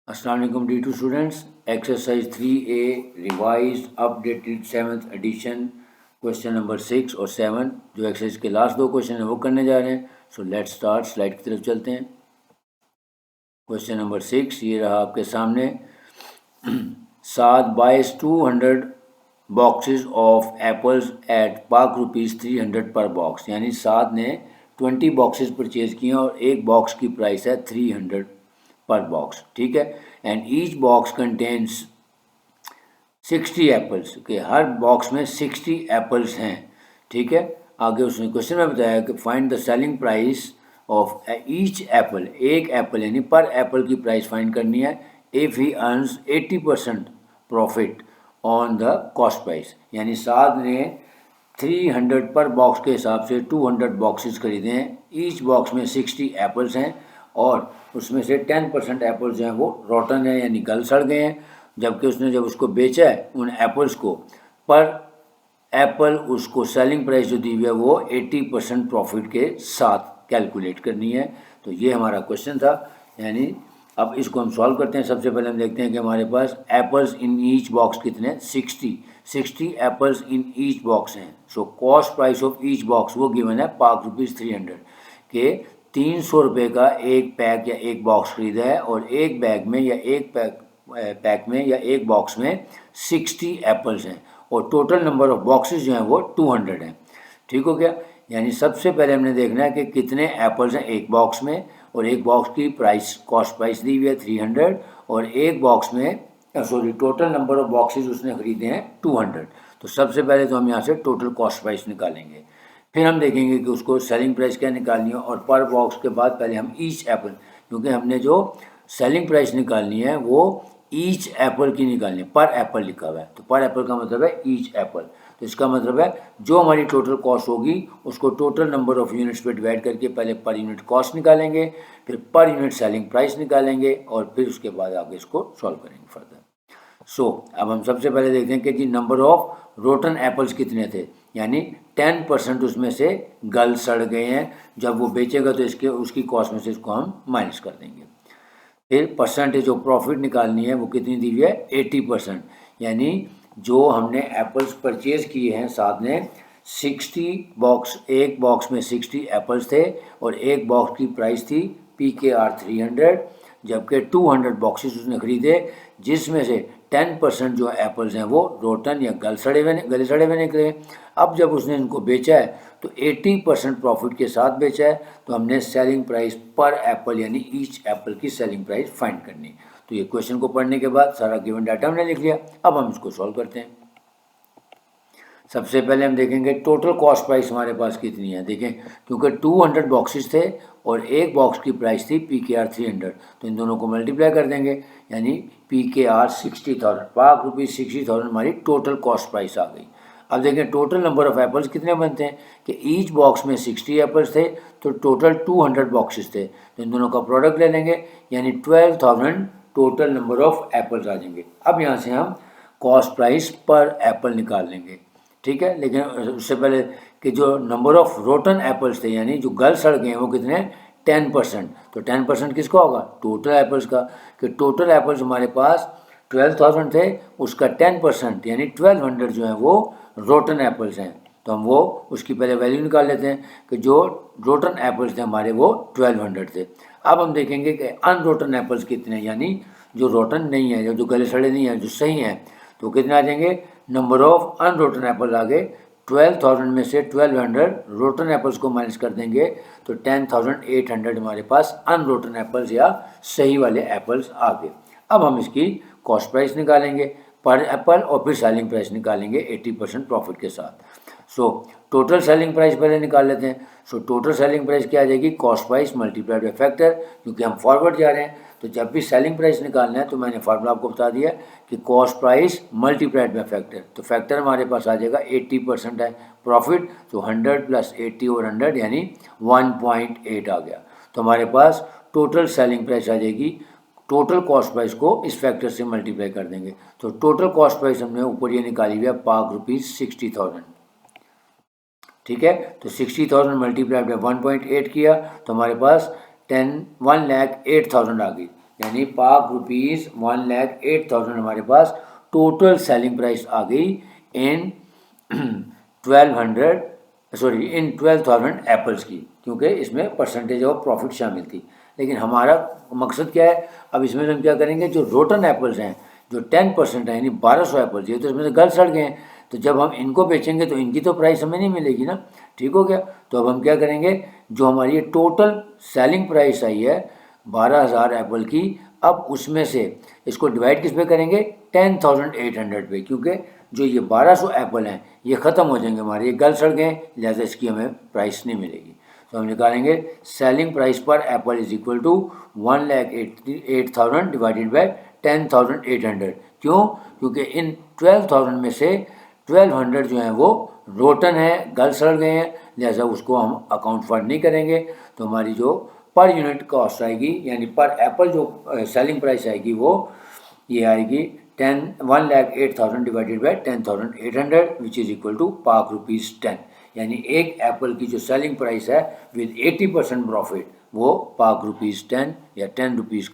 अस्सलाम वालेकुम D2 students. Exercise 3A revised updated 7th edition question number 6 और 7 जो एक्सरसाइज के लास्ट दो क्वेश्चन है वो करने जा रहे हैं। So let's start. स्लाइड की तरफ चलते हैं। क्वेश्चन नंबर 6 ये रहा आपके सामने। Saad buys 200 boxes of apples at पाक ₹300 पर बॉक्स, यानी साद ने 20 बॉक्सेस परचेज किए और एक बॉक्स की प्राइस है 300 पर बॉक्स, ठीक है। And each box contains 60 apples के, हर बॉक्स में 60 एप्पल्स हैं, ठीक है। आगे उसने क्वेश्चन में बताया कि find the selling price of each Apple, एक एप्पल यानी पर एप्पल की प्राइस फाइंड करनी है if he earns 80% profit on the cost price, यानी साद ने 300 पर बॉक्स के हिसाब से 200 बॉक्सेस खरीदे हैं। ईच बॉक्स में 60 एप्पल्स हैं और उसमें से 10% एप्पल्स जो हैं वो रोटन हैं यानी गल सड़ गए हैं, जबकि उसने जब उसको बेचा है उन एप्पल्स को पर एप्पल उसको सेलिंग प्राइस जो दी हुई है वो 80% प्रॉफिट के साथ कैलकुलेट करनी है। तो ये हमारा क्वेश्चन था, यानी अब इसको हम सॉल्व करते हैं। सबसे पहले हम देखते हैं कि हमारे पास एप्पल्स इन ईच बॉक्स कितने, 60 एप्पल्स इन ईच बॉक्स हैं। So cost price of each box वो गिवन है पाक ₹300 के 300 रुपये का एक पैक या एक बॉक्स खरीदा है और एक बैग में या एक पैक में या एक बॉक्स में 60 एप्पल्स हैं और टोटल नंबर ऑफ बॉक्सेस जो हैं वो 200 हैं। ठीक हो गया। यानी सबसे पहले हमने देखना है कि कितने एप्पल्स हैं एक बॉक्स में, और एक बॉक्स की प्राइस कॉस्ट प्राइस दी हुई है 300 और एक बॉक्स में टोटल नंबर ऑफ बॉक्सेस उसने खरीदे हैं 200। तो सबसे पहले तो हम यहाँ से टोटल कॉस्ट प्राइस निकालेंगे, फिर हम देखेंगे कि उसको सेलिंग प्राइस क्या निकालनी है और पर बॉक्स के बाद पहले हम ईच एप्पल, क्योंकि हमने जो सेलिंग प्राइस निकालनी है वो ईच एप्पल की निकालनी है, पर एप्पल लिखा हुआ है तो पर एप्पल का मतलब है ईच एप्पल। तो इसका मतलब है जो हमारी टोटल कॉस्ट होगी उसको टोटल नंबर ऑफ यूनिट्स पे डिवाइड करके पहले पर यूनिट कॉस्ट निकालेंगे, फिर पर यूनिट सेलिंग प्राइस निकालेंगे और फिर उसके बाद आगे इसको सॉल्व करेंगे फर्दर। अब हम सबसे पहले देखते हैं कि जी नंबर ऑफ रोटन एप्पल्स कितने थे, यानी 10% उसमें से गल सड़ गए हैं। जब वो बेचेगा तो इसके उसकी कॉस्ट में से इसको हम माइनस कर देंगे। फिर परसेंटेज ऑफ प्रॉफिट निकालनी है, वो कितनी दी हुई है 80%, यानी जो हमने एप्पल्स परचेज किए हैं साथ ने 60 बॉक्स, एक बॉक्स में 60 एप्पल्स थे और एक बॉक्स की प्राइस थी PKR 300, जबकि 200 बॉक्सेस उसने खरीदे जिसमें से 10% जो एप्पल्स हैं वो रोटन या गले सड़े हुए निकले। अब जब उसने इनको बेचा है तो 80% प्रॉफिट के साथ बेचा है, तो हमने सेलिंग प्राइस पर एप्पल यानी ईच एप्पल की सेलिंग प्राइस फाइंड करनी। तो ये क्वेश्चन को पढ़ने के बाद सारा गिवन डाटा हमने लिख लिया। अब हम इसको सॉल्व करते हैं। सबसे पहले हम देखेंगे टोटल कॉस्ट प्राइस हमारे पास कितनी है। देखें, क्योंकि 200 बॉक्सेस थे और एक बॉक्स की प्राइस थी PKR 300, तो इन दोनों को मल्टीप्लाई कर देंगे, यानी PKR 60,000, पाक ₹60,000 हमारी टोटल कॉस्ट प्राइस आ गई। अब देखें टोटल नंबर ऑफ एप्पल्स कितने बनते हैं कि ईच बॉक्स में 60 एप्पल्स थे तो टोटल 200 बॉक्सेस थे, तो इन दोनों का प्रोडक्ट ले लेंगे, यानी 12,000 टोटल नंबर ऑफ एप्पल्स आ जाएंगे। अब यहाँ से हम कॉस्ट प्राइस पर एप्पल निकाल लेंगे, ठीक है। लेकिन उससे पहले कि जो नंबर ऑफ रोटन एप्पल्स थे यानी जो गल सड़ गए हैं वो कितने हैं 10%, तो 10% किसका होगा टोटल एप्पल्स का, कि टोटल एप्पल्स हमारे पास 12,000 थे, उसका 10% यानी 1200 जो है वो रोटन एप्पल्स हैं। तो हम वो उसकी पहले वैल्यू निकाल लेते हैं कि जो रोटन एप्पल्स थे हमारे वो 1200 थे। अब हम देखेंगे कि अनरोटन एप्पल्स कितने हैं, यानी जो रोटन नहीं है, जो गले सड़े नहीं हैं, जो सही हैं, तो कितने आ जाएंगे नंबर ऑफ अनरोटन एप्पल आ गए। 12,000 में से 1200 रोटन एप्पल्स को माइनस कर देंगे तो 10,800 हमारे पास अनरोटन एप्पल्स या सही वाले एप्पल्स आ गए। अब हम इसकी कॉस्ट प्राइस निकालेंगे पर एप्पल और फिर सेलिंग प्राइस निकालेंगे 80% प्रॉफिट के साथ। टोटल सेलिंग प्राइस पहले निकाल लेते हैं। टोटल सेलिंग प्राइस क्या आ जाएगी cost price multiplied by factor, क्योंकि हम फॉरवर्ड जा रहे हैं तो जब भी सेलिंग प्राइस निकालना है तो मैंने फार्मूला आपको बता दिया कि cost price multiplied by factor, तो फैक्टर हमारे पास आ जाएगा 80% है प्रॉफिट, तो 100 + 80 और 100 यानी 1.8 आ गया। तो हमारे पास टोटल सेलिंग प्राइस आ जाएगी, टोटल कॉस्ट प्राइस को इस फैक्टर से मल्टीप्लाई कर देंगे, तो टोटल कॉस्ट प्राइस हमने ऊपर ये निकाली हुई है पाक ₹60,000, ठीक है। तो 60,000 मल्टीप्लाइड बाय 1.8 किया तो हमारे पास 1,08,000 आ गई, यानी पाक रुपीज़ 1,08,000 हमारे पास टोटल सेलिंग प्राइस आ गई इन 12,000 एप्पल्स की, क्योंकि इसमें परसेंटेज ऑफ प्रॉफिट शामिल थी। लेकिन हमारा मकसद क्या है, अब इसमें हम क्या करेंगे, जो रोटन एप्पल्स हैं जो 10% है यानी 1200 एप्पल्स, ये तो इसमें से गल सड़ गए हैं, तो जब हम इनको बेचेंगे तो इनकी तो प्राइस हमें नहीं मिलेगी ना। ठीक हो गया। तो अब हम क्या करेंगे, जो हमारी टोटल सेलिंग प्राइस आई है 12,000 एप्पल की, अब उसमें से इसको डिवाइड किस पे करेंगे, 10,800 पे, क्योंकि जो ये 1200 एप्पल हैं ये ख़त्म हो जाएंगे हमारे, ये गल सड़ गए, लिहाजा इसकी हमें प्राइस नहीं मिलेगी। तो हम निकालेंगे selling price per apple is equal to 1,08,000 divided by 10,800। क्यों? क्योंकि इन 12,000 में से 1,200 जो हैं वो रोटन है, गल सड़ गए हैं, लिहाजा उसको हम अकाउंट फॉर नहीं करेंगे। तो हमारी जो पर यूनिट कॉस्ट आएगी यानी पर एप्पल जो सेलिंग प्राइस आएगी वो ये आएगी 1,08,000 divided by 10,800 which is equal to Pak rupees 10। यानी एक एप्पल की जो सेलिंग प्राइस है विद 80% प्रॉफिट वो पाक रुपीज़ 10 या 10 रुपीज़